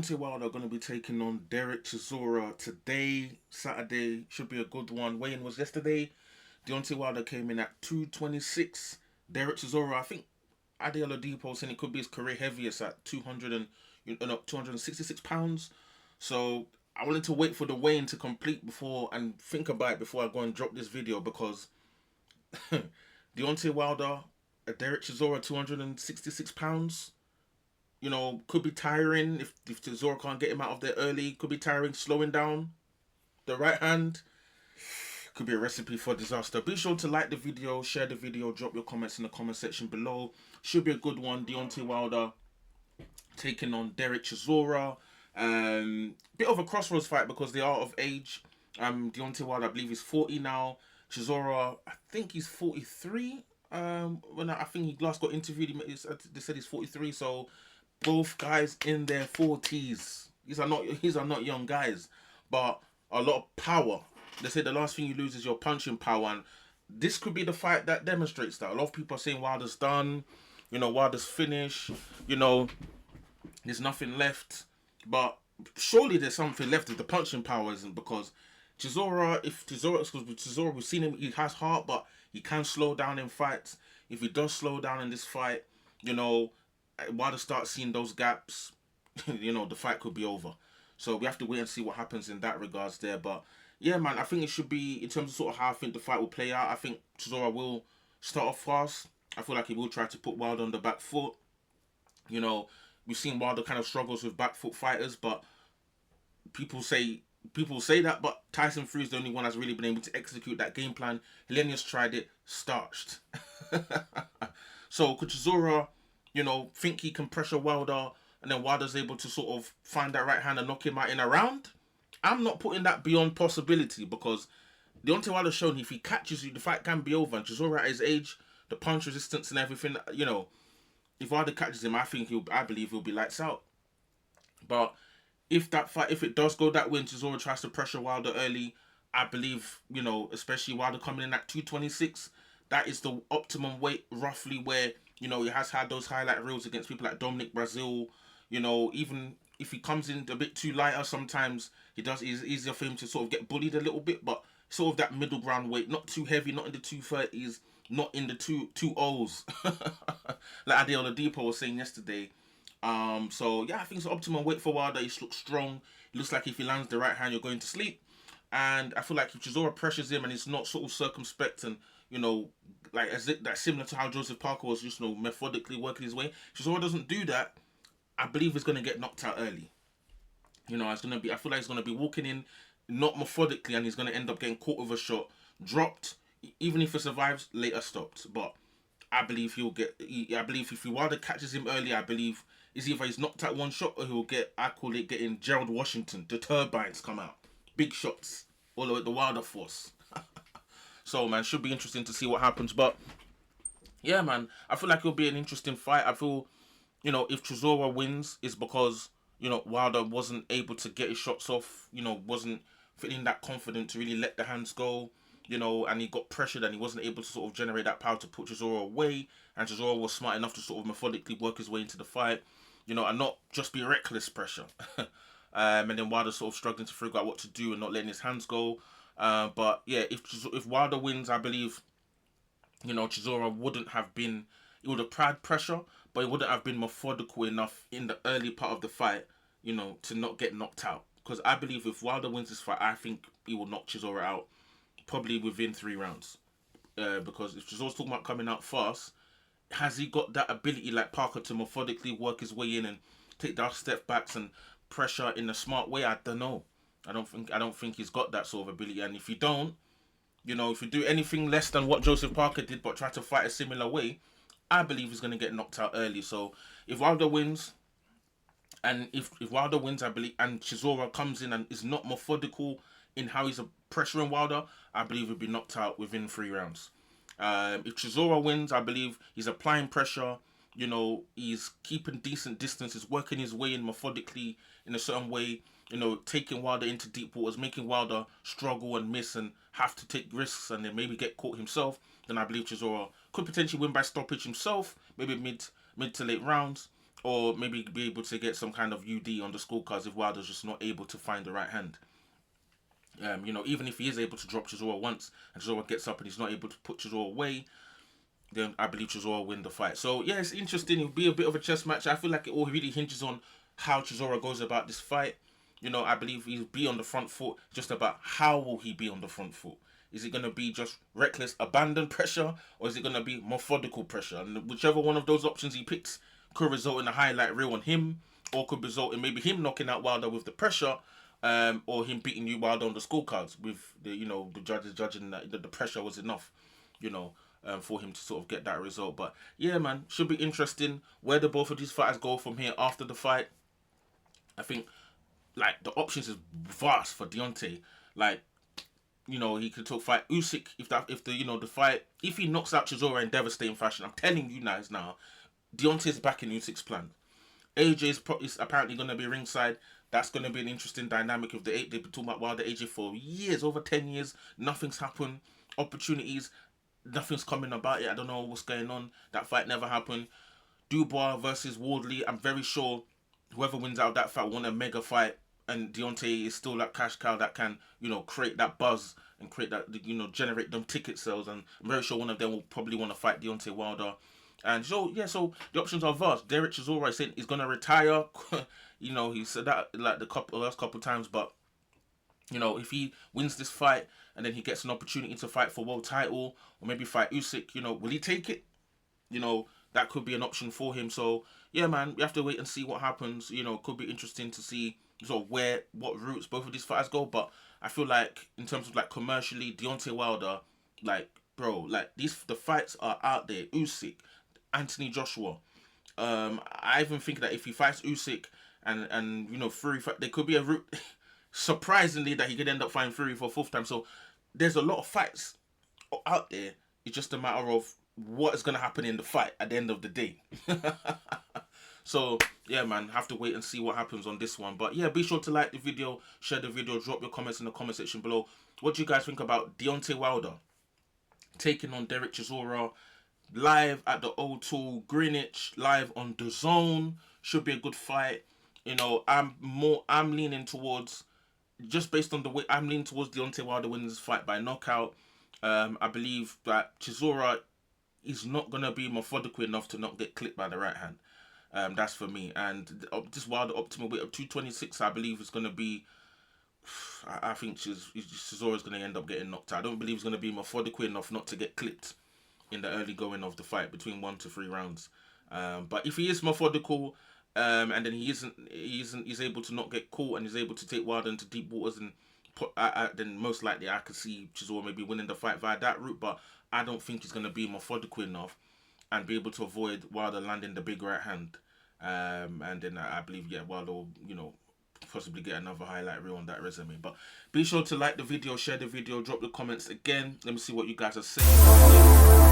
Deontay Wilder are going to be taking on Chisora today, Saturday. Should be a good one. Weigh-in was yesterday. Deontay Wilder came in at 226. Chisora, I think Adi Oladipo saying it could be his career heaviest at 266 pounds. So I wanted to wait for the weigh-in to complete before and think about it before I go and drop this video because Deontay Wilder, Chisora, 266 pounds. Could be tiring if Chisora can't get him out of there early. Could be tiring, slowing down. The right hand could be a recipe for disaster. Be sure to like the video, share the video, drop your comments in the comment section below. Should be a good one. Deontay Wilder taking on Chisora. Bit of a crossroads fight because they are of age. Deontay Wilder, I believe, is 40 now. Chisora, I think he's 43. When I think he last got interviewed, they said he's 43. So both guys in their 40s. These are not young guys, but a lot of power. They say the last thing you lose is your punching power, and this could be the fight that demonstrates that. A lot of people are saying Wilder's done, Wilder's finished, there's nothing left. But surely there's something left if the punching power isn't, because Chisora, we've seen him, he has heart, but he can slow down in fights. If he does slow down in this fight, Wilder starts seeing those gaps, the fight could be over. So we have to wait and see what happens in that regards there. But yeah, man, I think it should be, in terms of sort of how I think the fight will play out, I think Chisora will start off fast. I feel like he will try to put Wilder on the back foot. We've seen Wilder kind of struggles with back foot fighters, but people say that, but Tyson Fury is the only one that's really been able to execute that game plan. Helenius tried it, starched. So could Chisora, think he can pressure Wilder, and then Wilder's able to sort of find that right hand and knock him out in a round? I'm not putting that beyond possibility, because Deontay Wilder's shown if he catches you, the fight can be over. And Chisora at his age, the punch resistance and everything, if Wilder catches him, I believe he'll be lights out. But if it does go that way and Chisora tries to pressure Wilder early, I believe, especially Wilder coming in at 226, that is the optimum weight roughly where, he has had those highlight reels against people like Dominic Brazil. Even if he comes in a bit too lighter, sometimes it's easier for him to sort of get bullied a little bit, but sort of that middle ground weight, not too heavy, not in the 230s, not in the two O's, like Adi Oladipo was saying yesterday. So yeah, I think it's an optimum weight for Wilder. He looks strong. He looks like if he lands the right hand, you're going to sleep. And I feel like if Chisora pressures him and he's not sort of circumspect and, that's similar to how Joseph Parker was just, methodically working his way. Chisora doesn't do that. I believe he's going to get knocked out early. I feel like he's going to be walking in not methodically, and he's going to end up getting caught with a shot, dropped, even if he survives, later stopped. But I believe I believe if Wilder catches him early, I believe is either he's knocked out one shot or he'll get, I call it getting Gerald Washington. The turbines come out. Big shots. All the way the Wilder force. So, man, should be interesting to see what happens. But, yeah, man, I feel like it'll be an interesting fight. I feel, if Chisora wins, it's because, Wilder wasn't able to get his shots off, wasn't feeling that confident to really let the hands go, and he got pressured and he wasn't able to sort of generate that power to put Chisora away. And Chisora was smart enough to sort of methodically work his way into the fight, and not just be reckless pressure. And then Wilder sort of struggling to figure out what to do and not letting his hands go. But yeah, if Wilder wins, I believe, Chisora wouldn't have been, he would have had pressure, but he wouldn't have been methodical enough in the early part of the fight, to not get knocked out. Because I believe if Wilder wins this fight, I think he will knock Chisora out probably within 3 rounds. Because if Chisora's talking about coming out fast, has he got that ability like Parker to methodically work his way in and take those step backs and pressure in a smart way? I don't know. I don't think he's got that sort of ability. And if you don't, if you do anything less than what Joseph Parker did but try to fight a similar way, I believe he's going to get knocked out early. So if Wilder wins, and if Wilder wins, I believe, and Chisora comes in and is not methodical in how he's pressuring Wilder, I believe he'll be knocked out within 3 rounds. If Chisora wins, I believe he's applying pressure. He's keeping decent distance. He's working his way in methodically in a certain way. Taking Wilder into deep waters, making Wilder struggle and miss and have to take risks and then maybe get caught himself. Then I believe Chisora could potentially win by stoppage himself, maybe mid to late rounds. or maybe be able to get some kind of UD on the scorecards if Wilder's just not able to find the right hand. Even if he is able to drop Chisora once and Chisora gets up and he's not able to put Chisora away, then I believe Chisora will win the fight. So yeah, it's interesting. It'll be a bit of a chess match. I feel like it all really hinges on how Chisora goes about this fight. I believe he'll be on the front foot. Just about how will he be on the front foot? Is it going to be just reckless, abandon pressure, or is it going to be methodical pressure? And whichever one of those options he picks could result in a highlight reel on him, or could result in maybe him knocking out Wilder with the pressure, or him beating you Wilder on the scorecards with the judges judging that the pressure was enough, for him to sort of get that result. But yeah, man, should be interesting where the both of these fighters go from here after the fight. I think like the options is vast for Deontay. Like, he could fight Usyk if he knocks out Chisora in devastating fashion. I'm telling you guys now, Deontay's back in Usyk's plan. AJ is apparently going to be ringside. That's going to be an interesting dynamic of the eight. They've been talking about Wilder AJ for years, over 10 years. Nothing's happened. Opportunities, nothing's coming about it. I don't know what's going on. That fight never happened. Dubois versus Wardley. I'm very sure whoever wins out of that fight will want a mega fight. And Deontay is still that cash cow that can, create that buzz and create that, generate them ticket sales. And I'm very sure one of them will probably want to fight Deontay Wilder. And so, yeah, so the options are vast. Derek Chisora said he's going to retire. He said that like the last couple times. But, if he wins this fight and then he gets an opportunity to fight for world title or maybe fight Usyk, will he take it? That could be an option for him. So, yeah, man, we have to wait and see what happens. It could be interesting to see sort of what routes both of these fighters go. But I feel like in terms of like commercially, Deontay Wilder, like, bro, like the fights are out there. Usyk, Anthony Joshua. I even think that if he fights Usyk and Fury, there could be a route, surprisingly, that he could end up fighting Fury for a fourth time. So there's a lot of fights out there. It's just a matter of what is going to happen in the fight at the end of the day. So, yeah, man, have to wait and see what happens on this one. But, yeah, be sure to like the video, share the video, drop your comments in the comment section below. What do you guys think about Deontay Wilder taking on Derek Chisora live at the O2 Greenwich, live on DAZN? Should be a good fight. I'm leaning towards, just based on the way, I'm leaning towards Deontay Wilder winning this fight by knockout. I believe that Chisora is not going to be methodical enough to not get clipped by the right hand. That's for me. And this Wilder optimal weight of 226, I believe, is going to be... I think Chisora is going to end up getting knocked out. I don't believe he's going to be methodical enough not to get clipped in the early going of the fight between 1 to 3 rounds. But if he is methodical, and then he's able to not get caught and he's able to take Wilder into deep waters and then most likely I could see Chisora maybe winning the fight via that route. But I don't think he's going to be methodical enough and be able to avoid Wilder landing the big right hand. And then I believe, yeah, Wilder will, possibly get another highlight reel on that resume. But be sure to like the video, share the video, drop the comments again. Let me see what you guys are saying.